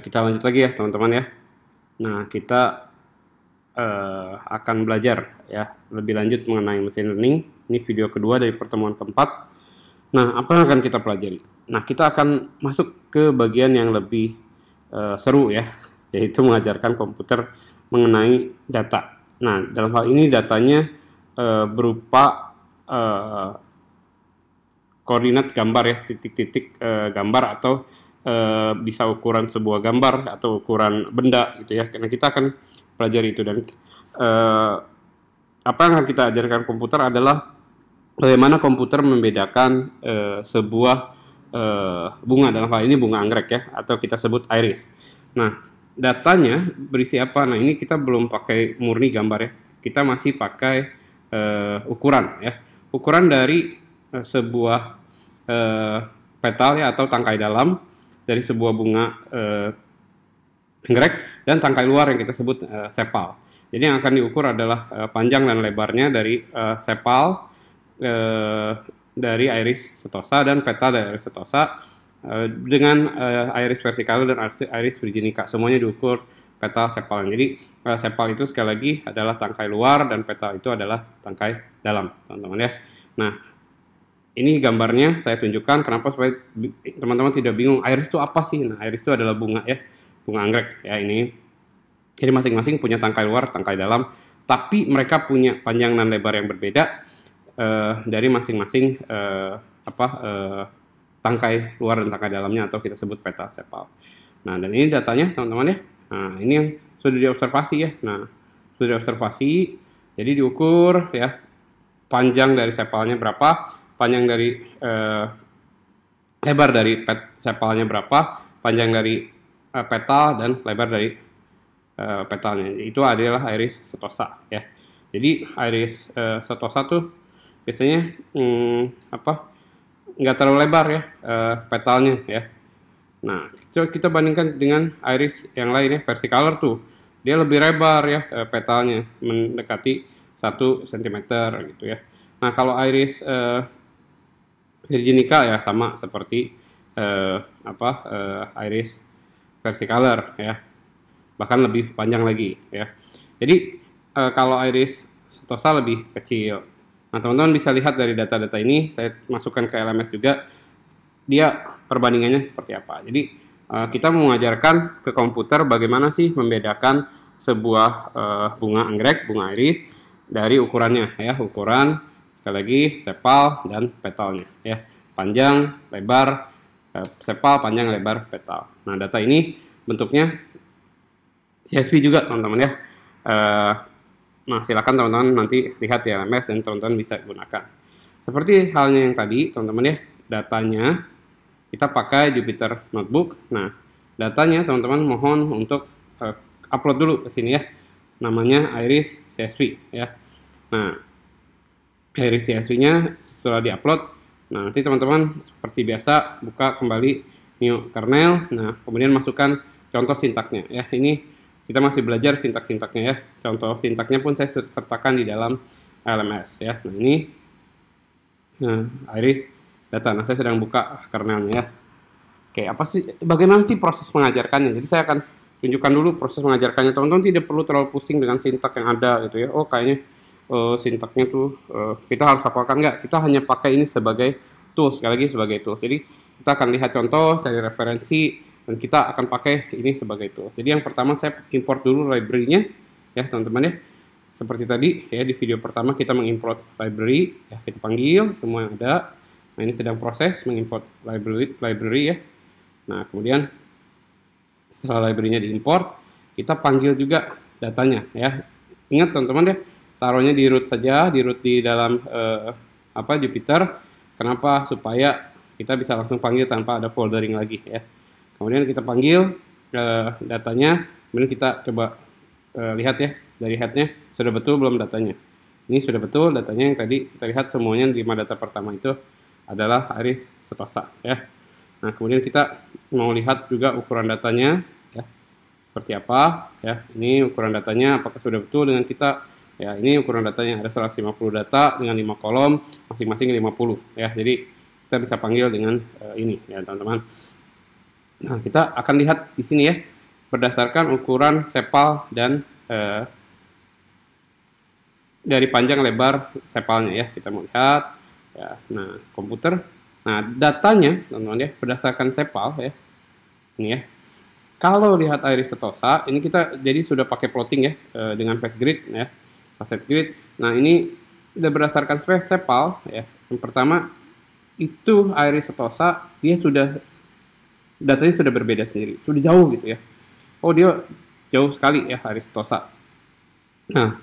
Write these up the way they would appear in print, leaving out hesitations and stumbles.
Kita lanjut lagi ya teman-teman ya. Nah, kita akan belajar ya lebih lanjut mengenai machine learning. Ini video kedua dari pertemuan keempat. Nah, apa yang akan kita pelajari? Nah, kita akan masuk ke bagian yang lebih seru ya, yaitu mengajarkan komputer mengenai data. Nah, dalam hal ini datanya berupa koordinat gambar ya, titik-titik gambar atau bisa ukuran sebuah gambar atau ukuran benda gitu ya. Karena kita akan pelajari itu, dan apa yang akan kita ajarkan komputer adalah bagaimana komputer membedakan sebuah bunga, dalam hal ini bunga anggrek ya, atau kita sebut iris. Nah, datanya berisi apa? Nah, ini kita belum pakai murni gambar ya, kita masih pakai ukuran ya, ukuran dari sebuah petal ya, atau tangkai dalam dari sebuah bunga anggrek, dan tangkai luar yang kita sebut sepal. Jadi yang akan diukur adalah panjang dan lebarnya dari sepal dari iris setosa dan petal dari iris setosa dengan iris versicolor dan iris virginica. Semuanya diukur petal sepal. Jadi sepal itu sekali lagi adalah tangkai luar dan petal itu adalah tangkai dalam, teman-teman ya. Nah, ini gambarnya saya tunjukkan kenapa, supaya teman-teman tidak bingung iris itu apa sih. Nah, iris itu adalah bunga ya, bunga anggrek ya ini. Jadi masing-masing punya tangkai luar, tangkai dalam, tapi mereka punya panjang dan lebar yang berbeda dari masing-masing tangkai luar dan tangkai dalamnya, atau kita sebut petal sepal. Nah, dan ini datanya teman-teman ya. Nah, ini yang sudah diobservasi ya. Nah, sudah diobservasi, jadi diukur ya, panjang dari sepalnya berapa, panjang dari lebar dari sepalnya berapa, panjang dari petal dan lebar dari petalnya. Itu adalah iris setosa ya. Jadi iris setosa tuh biasanya nggak terlalu lebar ya petalnya ya. Nah, kita bandingkan dengan iris yang lain ya, versicolor tuh dia lebih lebar ya petalnya, mendekati 1 cm gitu ya. Nah, kalau iris virginica ya sama seperti iris versicolor ya, bahkan lebih panjang lagi ya. Jadi kalau iris setosa lebih kecil. Nah, teman-teman bisa lihat dari data-data ini, saya masukkan ke LMS juga, dia perbandingannya seperti apa. Jadi kita mengajarkan ke komputer bagaimana sih membedakan sebuah bunga anggrek, bunga iris dari ukurannya ya, ukuran sekali lagi sepal dan petalnya ya, panjang, lebar sepal, panjang, lebar petal. Nah, data ini bentuknya CSV juga teman-teman ya. Nah, silakan teman-teman nanti lihat di LMS dan teman-teman bisa gunakan. Seperti halnya yang tadi teman-teman ya, datanya kita pakai Jupyter Notebook. Nah, datanya teman-teman mohon untuk upload dulu ke sini ya, namanya iris CSV ya. Nah, iris CSV-nya setelah diupload, nah nanti teman-teman seperti biasa buka kembali new kernel. Nah, kemudian masukkan contoh sintaknya ya. Ini kita masih belajar sintak-sintaknya ya. Contoh sintaknya pun saya sertakan di dalam LMS ya. Nah, ini iris data. Nah, saya sedang buka kernelnya ya. Oke, apa sih, bagaimana sih proses mengajarkannya? Jadi saya akan tunjukkan dulu proses mengajarkannya. Teman-teman tidak perlu terlalu pusing dengan sintak yang ada gitu ya. Oh, kayaknya sintaknya tuh kita harus hafalkan, enggak. Kita hanya pakai ini sebagai tools, sekali lagi sebagai tools. Jadi kita akan lihat contoh, cari referensi, dan kita akan pakai ini sebagai tools. Jadi yang pertama saya import dulu library-nya ya teman-teman ya. Seperti tadi ya, di video pertama kita mengimport library ya, kita panggil semua yang ada. Nah, ini sedang proses mengimport library ya. Nah, kemudian setelah library-nya diimport, kita panggil juga datanya ya. Ingat teman-teman ya, taruhnya di root saja, di root di dalam Jupyter. Kenapa? Supaya kita bisa langsung panggil tanpa ada foldering lagi ya. Kemudian kita panggil datanya, kemudian kita coba lihat ya dari headnya sudah betul belum datanya. Ini sudah betul datanya, yang tadi kita lihat semuanya 5 data pertama itu adalah iris setosa ya. Nah, kemudian kita mau lihat juga ukuran datanya ya, seperti apa ya. Ini ukuran datanya apakah sudah betul dengan kita ya. Ini ukuran datanya ada 150 data dengan 5 kolom, masing-masing 50 ya. Jadi kita bisa panggil dengan ini ya teman-teman. Nah, kita akan lihat di sini ya, berdasarkan ukuran sepal dan dari panjang lebar sepalnya ya. Kita mau lihat ya. Nah, komputer. Nah, datanya teman-teman ya, berdasarkan sepal ya. Ini ya. Kalau lihat iris setosa, ini kita jadi sudah pakai plotting ya dengan face grid ya. Facet grid. Nah, ini sudah berdasarkan sepal ya. Yang pertama itu iris setosa, dia sudah datanya sudah berbeda sendiri, sudah jauh gitu ya. Oh, dia jauh sekali ya iris setosa. Nah,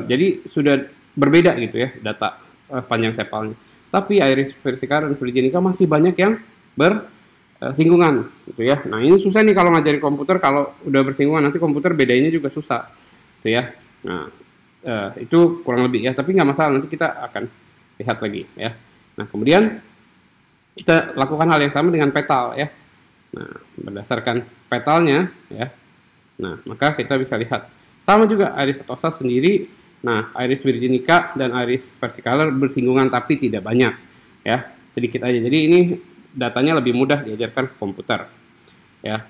jadi sudah berbeda gitu ya data panjang sepalnya. Tapi iris versicolor dan virginica masih banyak yang bersinggungan gitu ya. Nah, ini susah nih kalau ngajarin komputer, kalau udah bersinggungan nanti komputer bedainnya juga susah gitu ya. Nah, itu kurang lebih ya, tapi nggak masalah, nanti kita akan lihat lagi ya. Nah, kemudian kita lakukan hal yang sama dengan petal ya. Nah, berdasarkan petalnya ya, nah maka kita bisa lihat sama juga iris setosa sendiri. Nah, iris virginica dan iris versicolor bersinggungan tapi tidak banyak ya, sedikit aja. Jadi ini datanya lebih mudah diajarkan ke komputer ya.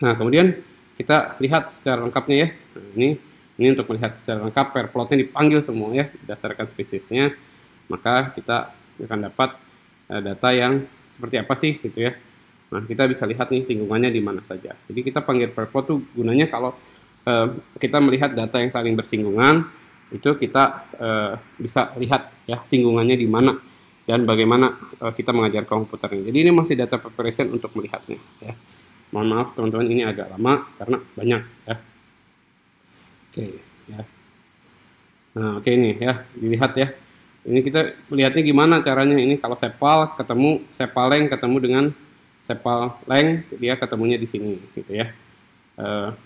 Nah, kemudian kita lihat secara lengkapnya ya. Nah, ini untuk melihat secara lengkap, pair plotnya dipanggil semua ya berdasarkan spesiesnya, maka kita akan dapat data yang seperti apa sih gitu ya. Nah, kita bisa lihat nih singgungannya di mana saja. Jadi kita panggil pair plot tuh gunanya kalau kita melihat data yang saling bersinggungan, itu kita bisa lihat ya singgungannya di mana dan bagaimana kita mengajar komputernya. Jadi ini masih data preparation untuk melihatnya ya. Mohon maaf teman-teman, ini agak lama karena banyak ya. Oke ya. Nah, oke ini ya, dilihat ya. Ini kita melihatnya gimana caranya. Ini kalau sepal ketemu sepal length ketemu dengan sepal length, dia ketemunya di sini gitu ya.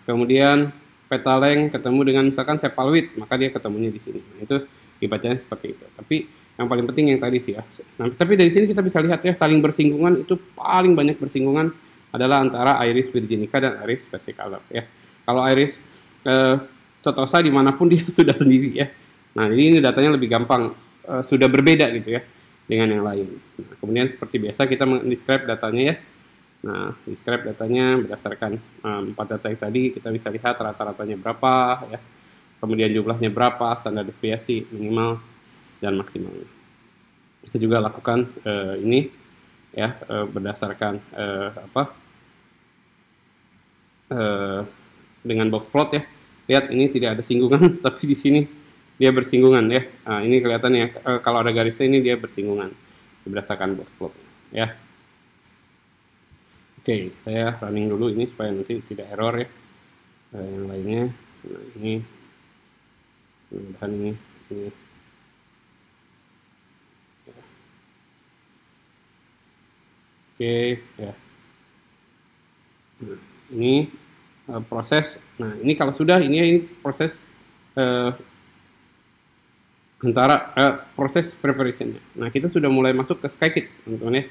Kemudian petal length ketemu dengan misalkan sepal width, maka dia ketemunya di sini. Nah, itu dibacanya seperti itu. Tapi yang paling penting yang tadi sih ya. Nah, tapi dari sini kita bisa lihat ya, saling bersinggungan itu paling banyak bersinggungan adalah antara iris virginica dan iris versicolor ya. Kalau iris setosa dimanapun dia sudah sendiri ya. Nah, jadi ini datanya lebih gampang, sudah berbeda gitu ya dengan yang lain. Nah, kemudian seperti biasa kita mendescribe datanya ya. Nah, describe datanya berdasarkan 4 data yang tadi, kita bisa lihat rata-ratanya berapa ya. Kemudian jumlahnya berapa, standar deviasi minimal dan maksimalnya. Kita juga lakukan ini ya berdasarkan dengan box plot ya. Lihat ini tidak ada singgungan tapi di sini dia bersinggungan ya. Nah, ini kelihatannya kalau ada garisnya ini dia bersinggungan berdasarkan box plot ya. Oke, saya running dulu ini supaya nanti tidak error ya. Yang lainnya, nah ini, mudah-mudahan ini. Oke ya. Nah, ini proses. Nah, ini kalau sudah ini proses antara proses preparationnya. Nah, kita sudah mulai masuk ke Skykit, teman-teman ya.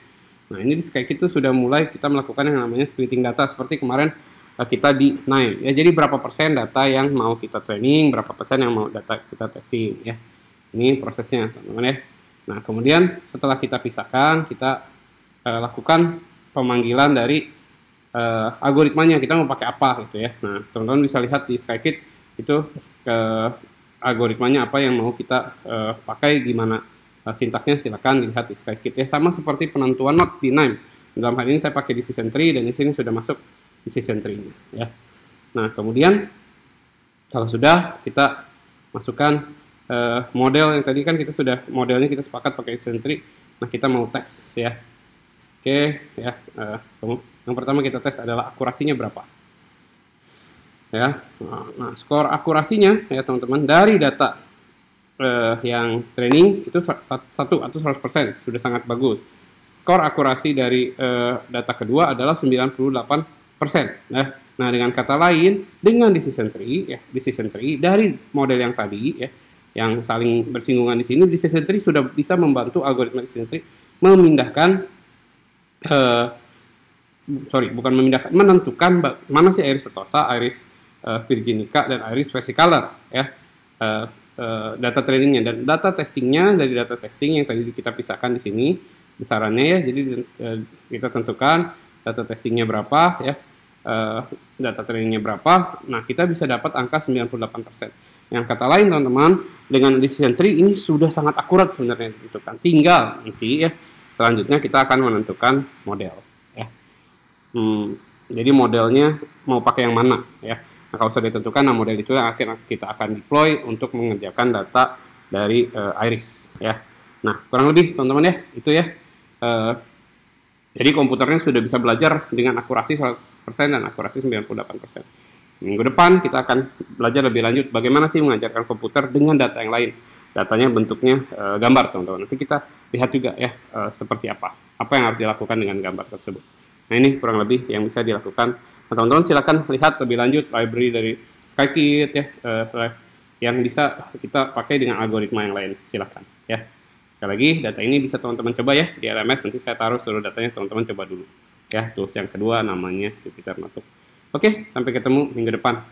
Nah, ini di Skykit itu sudah mulai kita melakukan yang namanya splitting data seperti kemarin kita di NIME ya. Jadi berapa persen data yang mau kita training, berapa persen yang mau data kita testing ya. Ini prosesnya, teman-teman ya. Nah, kemudian setelah kita pisahkan, kita lakukan pemanggilan dari algoritmanya, kita mau pakai apa gitu ya. Nah, teman-teman bisa lihat di Skykit itu algoritmanya apa yang mau kita pakai, gimana sintaknya, silakan dilihat di Skykit ya. Sama seperti penentuan not di NIME. Dalam hal ini saya pakai decision tree dan di sini sudah masuk decision tree-nya ya. Nah, kemudian kalau sudah kita masukkan model yang tadi kan kita sudah modelnya kita sepakat pakai decision tree. Nah, kita mau tes ya. Oke ya. Yang pertama kita tes adalah akurasinya berapa. Ya. Nah, skor akurasinya ya teman-teman dari data yang training itu 1 atau 100% sudah sangat bagus. Skor akurasi dari data kedua adalah 98%. Nah, dengan kata lain, dengan decision tree dari model yang tadi ya, yang saling bersinggungan di sini, decision tree sudah bisa membantu algoritma decision tree memindahkan menentukan mana sih iris setosa, iris virginica dan iris versicolor ya. Data trainingnya dan data testingnya dari data testing yang tadi kita pisahkan di sini besarannya ya. Jadi kita tentukan data testingnya berapa ya, data trainingnya berapa, nah kita bisa dapat angka 98%. Yang kata lain teman-teman, dengan decision tree ini sudah sangat akurat sebenarnya gitu kan. Tinggal nanti ya selanjutnya kita akan menentukan model ya. Jadi modelnya mau pakai yang mana ya. Nah, kalau sudah ditentukan, nah model itu yang akhirnya kita akan deploy untuk mengerjakan data dari Iris ya. Nah, kurang lebih teman-teman ya, itu ya. Jadi komputernya sudah bisa belajar dengan akurasi 100% dan akurasi 98%. Minggu depan kita akan belajar lebih lanjut bagaimana sih mengajarkan komputer dengan data yang lain. Datanya bentuknya gambar teman-teman. Nanti kita lihat juga ya seperti apa yang harus dilakukan dengan gambar tersebut. Nah ini kurang lebih yang bisa dilakukan. Nah teman-teman silakan lihat lebih lanjut library dari Scikit ya yang bisa kita pakai dengan algoritma yang lain. Silakan ya. Sekali lagi data ini bisa teman-teman coba ya di LMS. Nanti saya taruh seluruh datanya, teman-teman coba dulu ya. Tools yang kedua namanya Jupyter Notebook. Oke, sampai ketemu minggu depan.